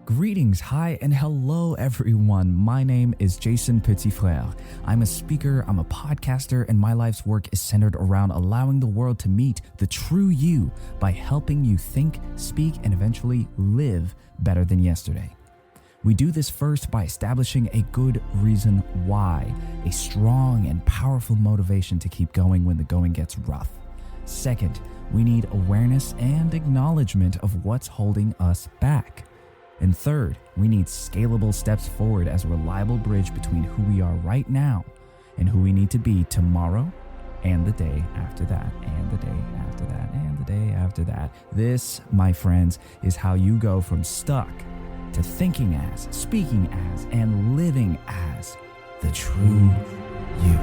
Greetings, hi, and hello everyone. My name is Jason Petitfrère. I'm a speaker, I'm a podcaster, and my life's work is centered around allowing the world to meet the true you by helping you think, speak, and eventually live better than yesterday. We do this first by establishing a good reason why, a strong and powerful motivation to keep going when the going gets rough. Second, we need awareness and acknowledgement of what's holding us back. And third, we need scalable steps forward as a reliable bridge between who we are right now and who we need to be tomorrow and the day after that, and the day after that, and the day after that. This, my friends, is how you go from stuck to thinking as, speaking as, and living as the true you.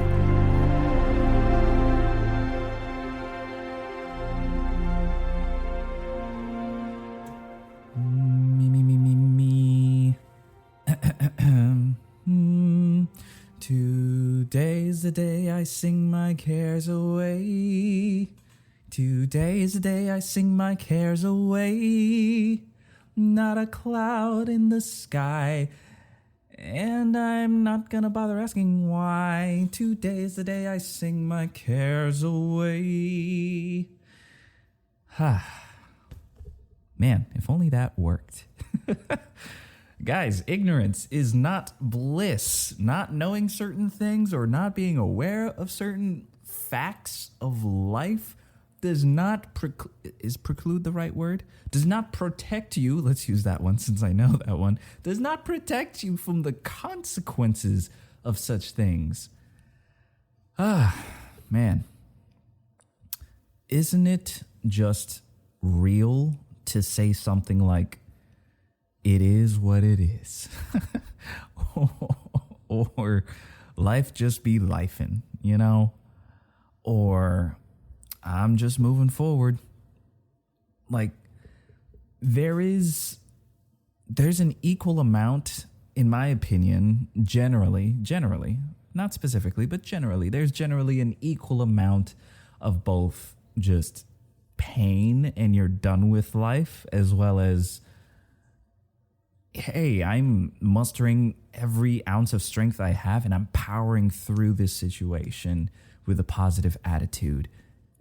Today's the day I sing my cares away. Today's the day I sing my cares away. Not a cloud in the sky, and I'm not gonna bother asking why. Today's the day I sing my cares away. Man, if only that worked. Guys, ignorance is not bliss. Not knowing certain things or not being aware of certain facts of life does not is preclude the right word? Does not protect you. Let's use that one since I know that one. Does not protect you from the consequences of such things. Man. Isn't it just real to say something like, it is what it is? Or life just be lifing, you know? Or I'm just moving forward. Like, there's an equal amount, in my opinion, generally, not specifically, but generally, there's generally an equal amount of both just pain and you're done with life, as well as, hey, I'm mustering every ounce of strength I have and I'm powering through this situation with a positive attitude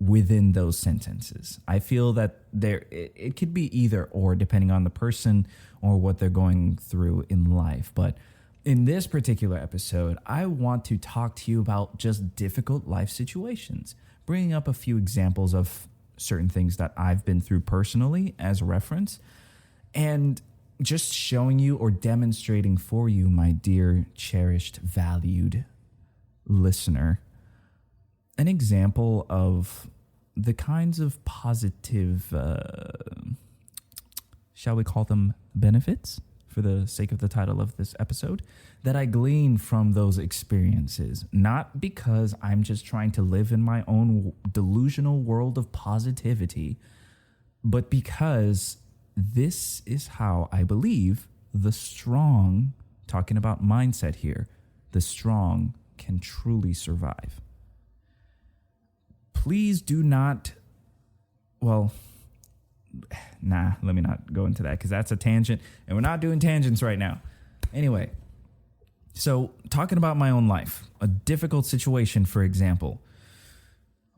within those sentences. I feel that it could be either or depending on the person or what they're going through in life. But in this particular episode, I want to talk to you about just difficult life situations, bringing up a few examples of certain things that I've been through personally as a reference, and just showing you or demonstrating for you, my dear, cherished, valued listener, an example of the kinds of positive, shall we call them benefits, for the sake of the title of this episode, that I glean from those experiences. Not because I'm just trying to live in my own delusional world of positivity, but because this is how I believe the strong, talking about mindset here, the strong can truly survive. Please do not, let me not go into that because that's a tangent and we're not doing tangents right now. Anyway, so talking about my own life, a difficult situation, for example.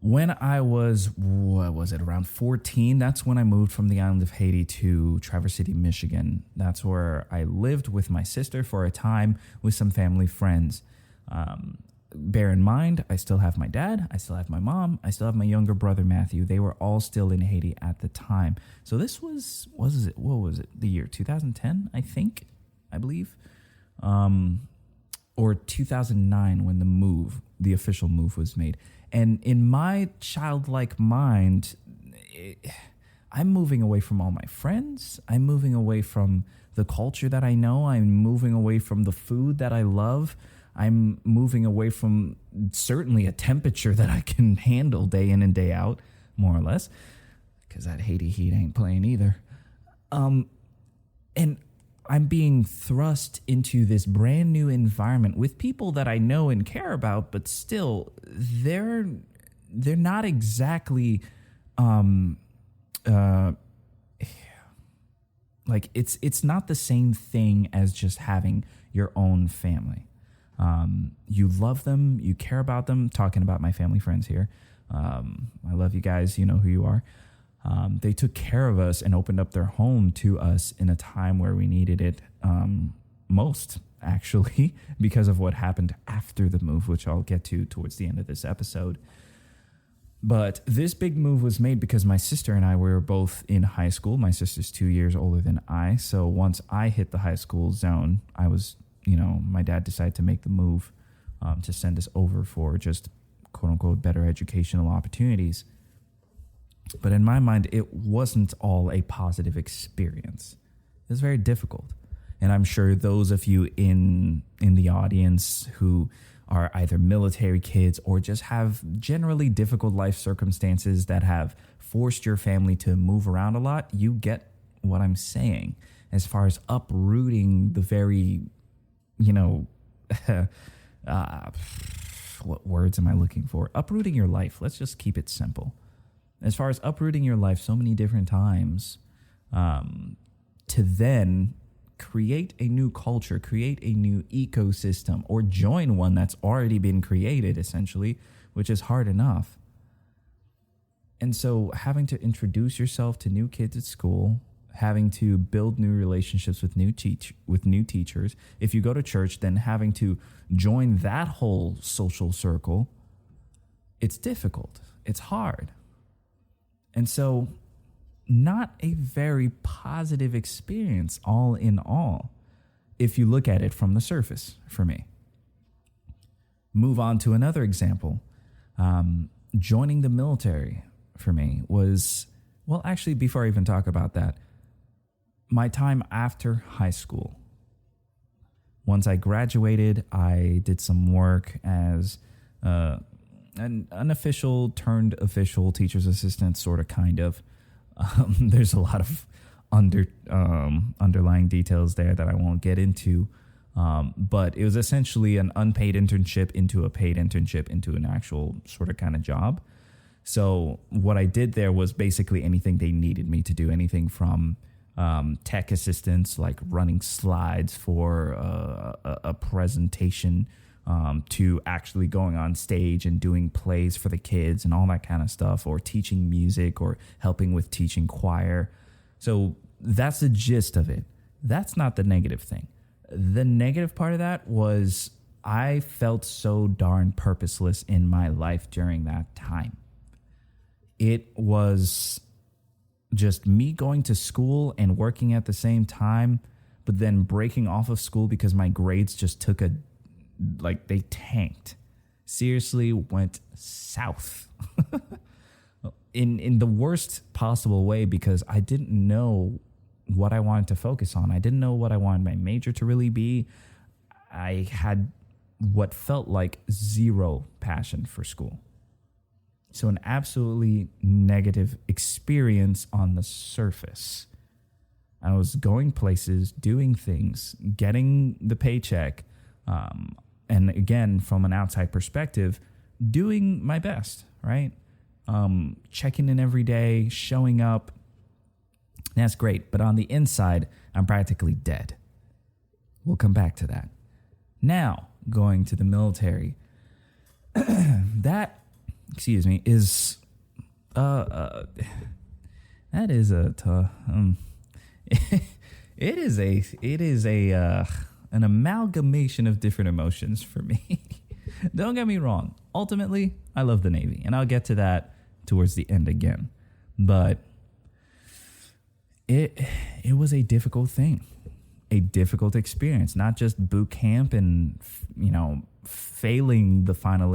When I was, around 14, that's when I moved from the island of Haiti to Traverse City, Michigan. That's where I lived with my sister for a time with some family friends. Bear in mind, I still have my dad, I still have my mom, I still have my younger brother, Matthew. They were all still in Haiti at the time. So this was the year 2010, I believe. Or 2009 when the official move was made. And in my childlike mind, I'm moving away from all my friends. I'm moving away from the culture that I know. I'm moving away from the food that I love. I'm moving away from certainly a temperature that I can handle day in and day out, more or less, because that Haiti heat ain't playing either. And I'm being thrust into this brand new environment with people that I know and care about, but still, they're not exactly like it's not the same thing as just having your own family. You love them, you care about them. Talking about my family friends here. I love you guys. You know who you are. They took care of us and opened up their home to us in a time where we needed it most, actually, because of what happened after the move, which I'll get to towards the end of this episode. But this big move was made because my sister and I were both in high school. My sister's 2 years older than I. So once I hit the high school zone, I was, my dad decided to make the move to send us over for just quote unquote better educational opportunities. But in my mind, it wasn't all a positive experience. It was very difficult. And I'm sure those of you in the audience who are either military kids or just have generally difficult life circumstances that have forced your family to move around a lot, you get what I'm saying as far as uprooting the very, what words am I looking for? Uprooting your life. Let's just keep it simple. As far as uprooting your life so many different times, to then create a new culture, create a new ecosystem, or join one that's already been created, essentially, which is hard enough. And so having to introduce yourself to new kids at school, having to build new relationships with new teachers. If you go to church, then having to join that whole social circle, it's difficult. It's hard. And so not a very positive experience all in all, if you look at it from the surface for me. Move on to another example. Joining the military for me was, well, actually, before I even talk about that, my time after high school. Once I graduated, I did some work as an unofficial turned official teacher's assistant, sort of, kind of. There's a lot of underlying details there that I won't get into. But it was essentially an unpaid internship into a paid internship into an actual sort of kind of job. So what I did there was basically anything they needed me to do, anything from tech assistance, like running slides for a presentation, to actually going on stage and doing plays for the kids and all that kind of stuff, or teaching music or helping with teaching choir. So that's the gist of it. That's not the negative thing. The negative part of that was I felt so darn purposeless in my life during that time. It was just me going to school and working at the same time, but then breaking off of school because my grades just they tanked. Seriously, went south in the worst possible way, because I didn't know what I wanted to focus on. I didn't know what I wanted my major to really be. I had what felt like zero passion for school. So an absolutely negative experience on the surface. I was going places, doing things, getting the paycheck, and again, from an outside perspective, doing my best, right? Checking in every day, showing up. That's great. But on the inside, I'm practically dead. We'll come back to that. Now, going to the military. That, is that is it is an amalgamation of different emotions for me. Don't get me wrong. Ultimately, I love the Navy, and I'll get to that towards the end again. But it was a difficult thing, a difficult experience. Not just boot camp and failing the final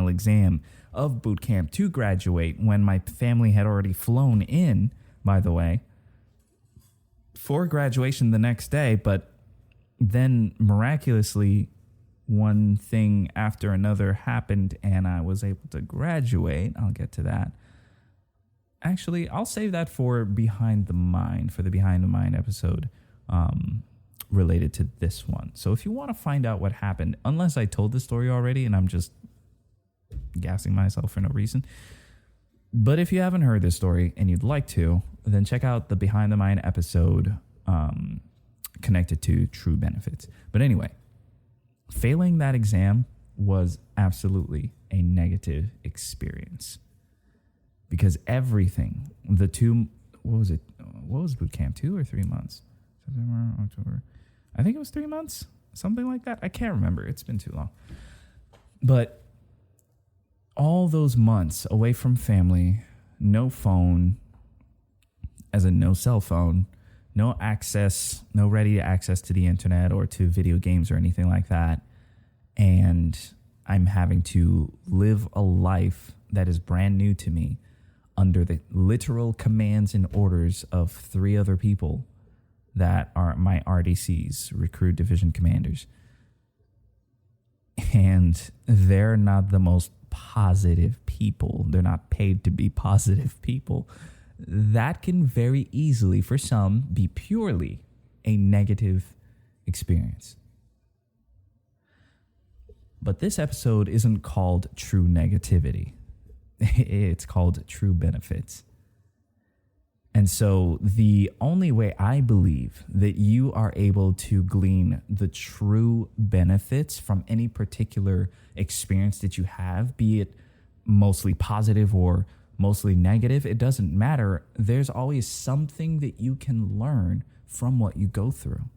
exam of boot camp to graduate when my family had already flown in, by the way, for graduation the next day. But then miraculously, one thing after another happened and I was able to graduate. I'll get to that. Actually, I'll save that for the Behind the Mind episode related to this one. So if you want to find out what happened, unless I told the story already and I'm just gassing myself for no reason. But if you haven't heard this story and you'd like to, then check out the Behind the Mind episode connected to true benefits. But anyway, failing that exam was absolutely a negative experience because everything, what was boot camp, 2 or 3 months? September, October. I think it was 3 months, something like that. I can't remember. It's been too long. But all those months away from family, no phone, as in no cell phone, no access, no ready access to the internet or to video games or anything like that. And I'm having to live a life that is brand new to me under the literal commands and orders of 3 other people that are my RDCs, Recruit Division Commanders. And they're not the most positive people. They're not paid to be positive people. That can very easily, for some, be purely a negative experience. But this episode isn't called True Negativity. It's called True Benefits. And so the only way I believe that you are able to glean the true benefits from any particular experience that you have, be it mostly positive or mostly negative, it doesn't matter. There's always something that you can learn from what you go through.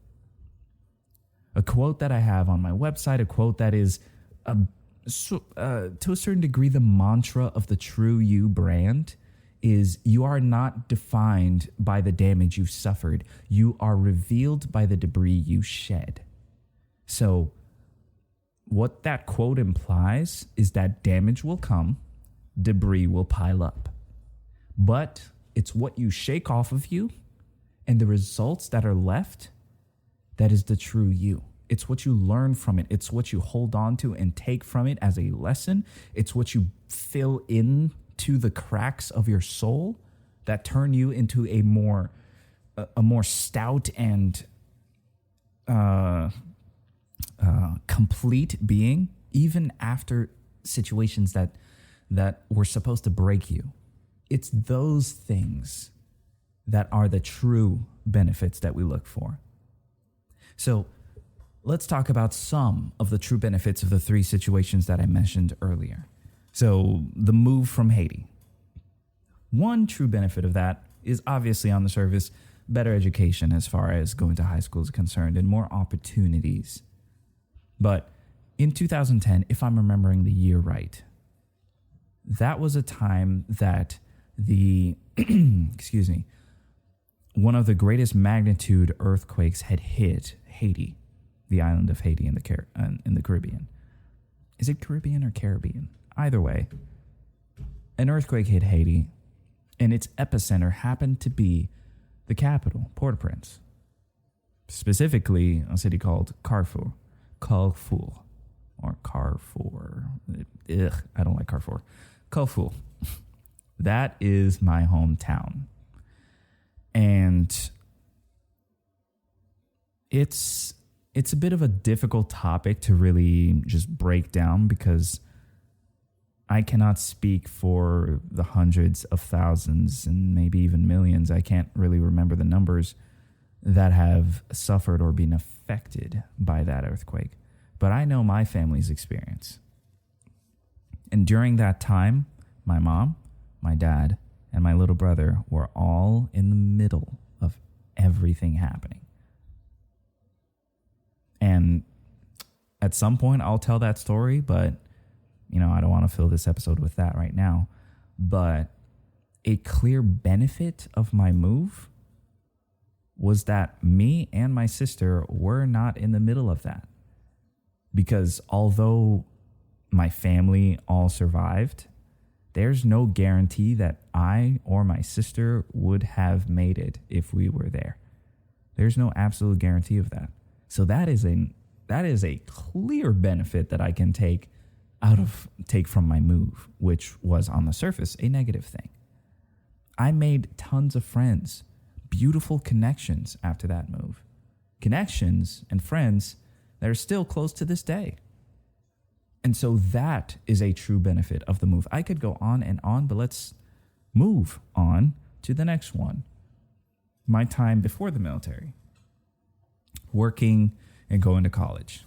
A quote that I have on my website, a quote that is to a certain degree the mantra of the TRU-U brand, is you are not defined by the damage you've suffered. You are revealed by the debris you shed. So what that quote implies is that damage will come, debris will pile up. But it's what you shake off of you and the results that are left that is the true you. It's what you learn from it. It's what you hold on to and take from it as a lesson. It's what you fill in to the cracks of your soul that turn you into a more stout and complete being, even after situations that were supposed to break you. It's those things that are the true benefits that we look for. So let's talk about some of the true benefits of the 3 situations that I mentioned earlier. So the move from Haiti. One true benefit of that is obviously on the surface, better education as far as going to high school is concerned and more opportunities. But in 2010, if I'm remembering the year right, that was a time that one of the greatest magnitude earthquakes had hit Haiti, the island of Haiti in the Caribbean. Is it Caribbean or Caribbean? Either way, an earthquake hit Haiti, and its epicenter happened to be the capital, Port-au-Prince. Specifically, a city called Carrefour. I don't like Carrefour. Carrefour. That is my hometown. And it's a bit of a difficult topic to really just break down because I cannot speak for the hundreds of thousands and maybe even millions. I can't really remember the numbers that have suffered or been affected by that earthquake. But I know my family's experience. And during that time, my mom, my dad, and my little brother were all in the middle of everything happening. And at some point, I'll tell that story, but I don't want to fill this episode with that right now. But a clear benefit of my move was that me and my sister were not in the middle of that. Because although my family all survived, there's no guarantee that I or my sister would have made it if we were there. There's no absolute guarantee of that. So that is a clear benefit that I can take from my move, which was on the surface a negative thing. I made tons of friends, beautiful connections after that move. Connections and friends that are still close to this day. And so that is a true benefit of the move. I could go on and on, but let's move on to the next one. my time before the military, working and going to college.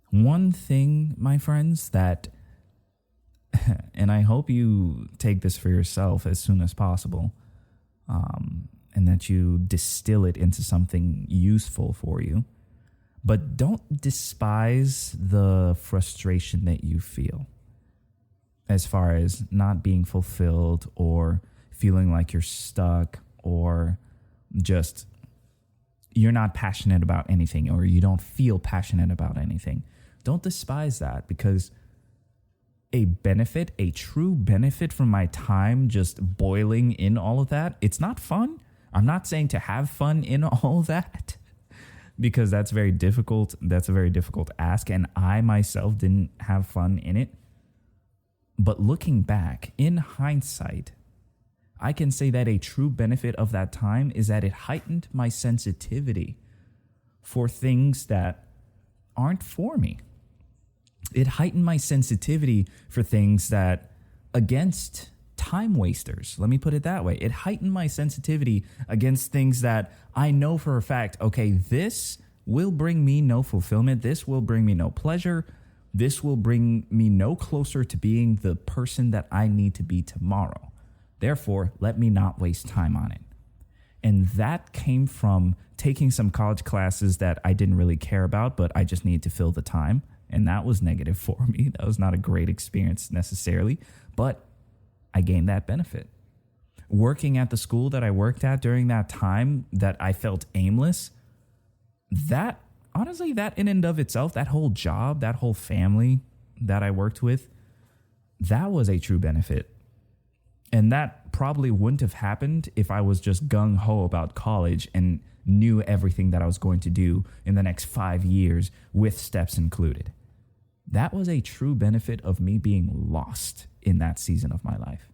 One thing, my friends, that, and I hope you take this for yourself as soon as possible, and that you distill it into something useful for you, but don't despise the frustration that you feel as far as not being fulfilled or feeling like you're stuck or just you're not passionate about anything or you don't feel passionate about anything. Don't despise that, because a true benefit from my time just boiling in all of that, it's not fun. I'm not saying to have fun in all of that, because that's very difficult. That's a very difficult ask, and I myself didn't have fun in it. But looking back, in hindsight, I can say that a true benefit of that time is that it heightened my sensitivity for things that aren't for me. It heightened my sensitivity for things that, against time wasters, let me put it that way. It heightened my sensitivity against things that I know for a fact, okay, this will bring me no fulfillment. This will bring me no pleasure. This will bring me no closer to being the person that I need to be tomorrow. Therefore, let me not waste time on it. And that came from taking some college classes that I didn't really care about, but I just needed to fill the time. And that was negative for me. That was not a great experience necessarily, but I gained that benefit. Working at the school that I worked at during that time that I felt aimless, that honestly, that in and of itself, that whole job, that whole family that I worked with, that was a true benefit. And that probably wouldn't have happened if I was just gung-ho about college and knew everything that I was going to do in the next 5 years with steps included. That was a true benefit of me being lost in that season of my life.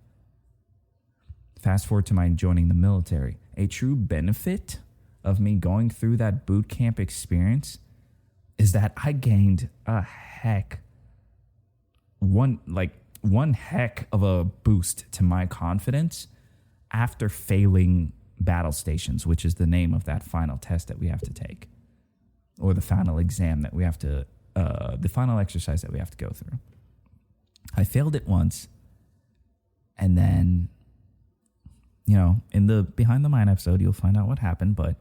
Fast forward to my joining the military. A true benefit of me going through that boot camp experience is that I gained one heck of a boost to my confidence after failing battle stations, which is the name of that final test that we have to take, or the final exam that we have to, the final exercise that we have to go through. I failed it once, and then, in the Behind the Mind episode, you'll find out what happened, but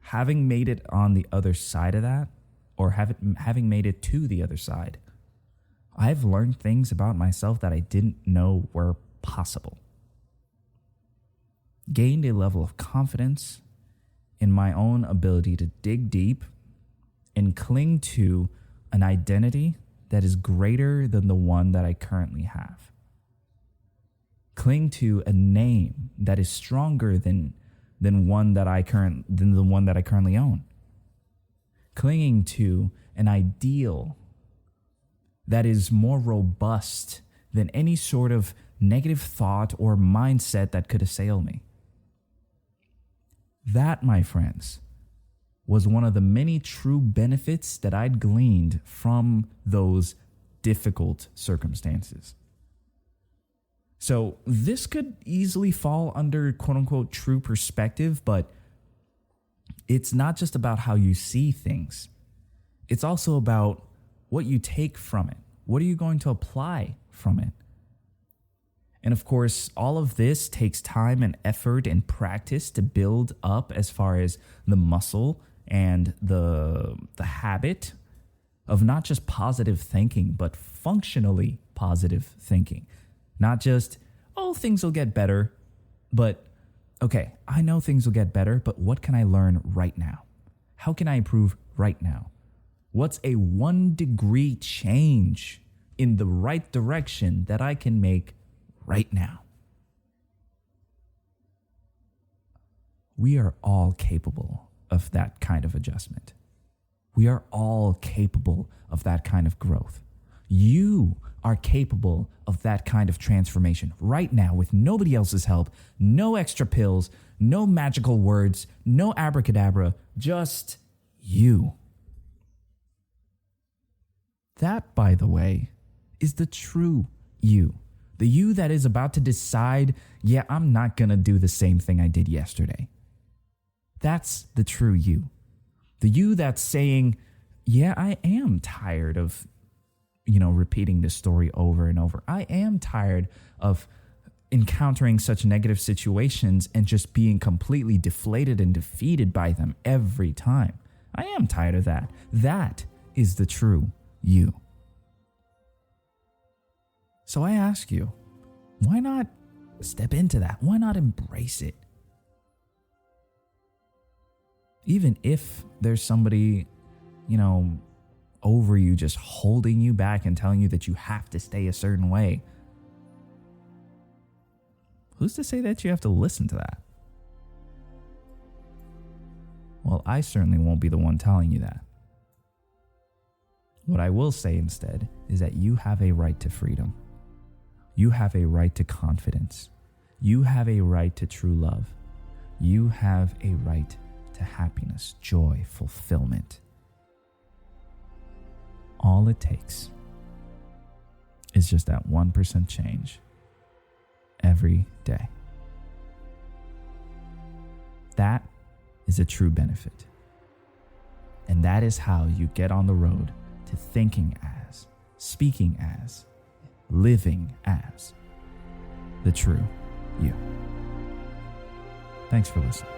having made it on the other side of that, or having made it to the other side, I've learned things about myself that I didn't know were possible. Gained a level of confidence in my own ability to dig deep and cling to an identity that is greater than the one that I currently have. Cling to a name that is stronger than the one that I currently own. Clinging to an ideal that is more robust than any sort of negative thought or mindset that could assail me. That, my friends, was one of the many true benefits that I'd gleaned from those difficult circumstances. So this could easily fall under quote unquote true perspective, but it's not just about how you see things. It's also about what you take from it. What are you going to apply from it? And of course, all of this takes time and effort and practice to build up as far as the muscle and the habit of not just positive thinking, but functionally positive thinking. Not just, things will get better, but okay, I know things will get better, but what can I learn right now? How can I improve right now? What's a 1-degree change in the right direction that I can make right now? We are all capable of that kind of adjustment. We are all capable of that kind of growth. You are capable of that kind of transformation right now with nobody else's help, no extra pills, no magical words, no abracadabra, just you. That, by the way, is the true you. The you that is about to decide, I'm not going to do the same thing I did yesterday. That's the true you. The you that's saying, yeah, I am tired of, repeating this story over and over. I am tired of encountering such negative situations and just being completely deflated and defeated by them every time. I am tired of that. That is the true you. So I ask you, why not step into that? Why not embrace it? Even if there's somebody, over you just holding you back and telling you that you have to stay a certain way, who's to say that you have to listen to that? Well, I certainly won't be the one telling you that. What I will say instead is that you have a right to freedom. You have a right to confidence. You have a right to true love. You have a right to happiness, joy, fulfillment. All it takes is just that 1% change every day. That is a true benefit. And that is how you get on the road to thinking as, speaking as, living as the true you. Thanks for listening.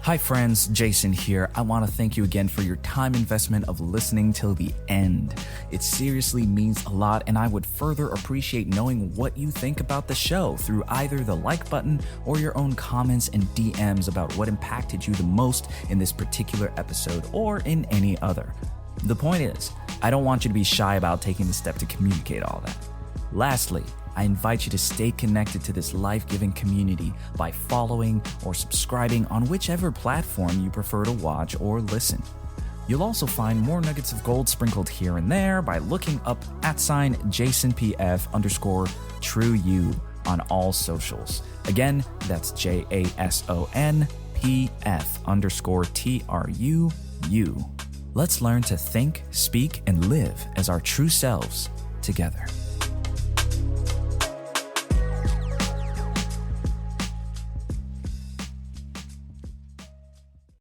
Hi friends, Jason here. I want to thank you again for your time investment of listening till the end. It seriously means a lot, and I would further appreciate knowing what you think about the show through either the like button or your own comments and DMs about what impacted you the most in this particular episode or in any other. The point is, I don't want you to be shy about taking the step to communicate all that. Lastly, I invite you to stay connected to this life-giving community by following or subscribing on whichever platform you prefer to watch or listen. You'll also find more nuggets of gold sprinkled here and there by looking up @JasonPF_TRU-U on all socials. Again, that's JASONPF_TRU-U. Let's learn to think, speak, and live as our true selves together.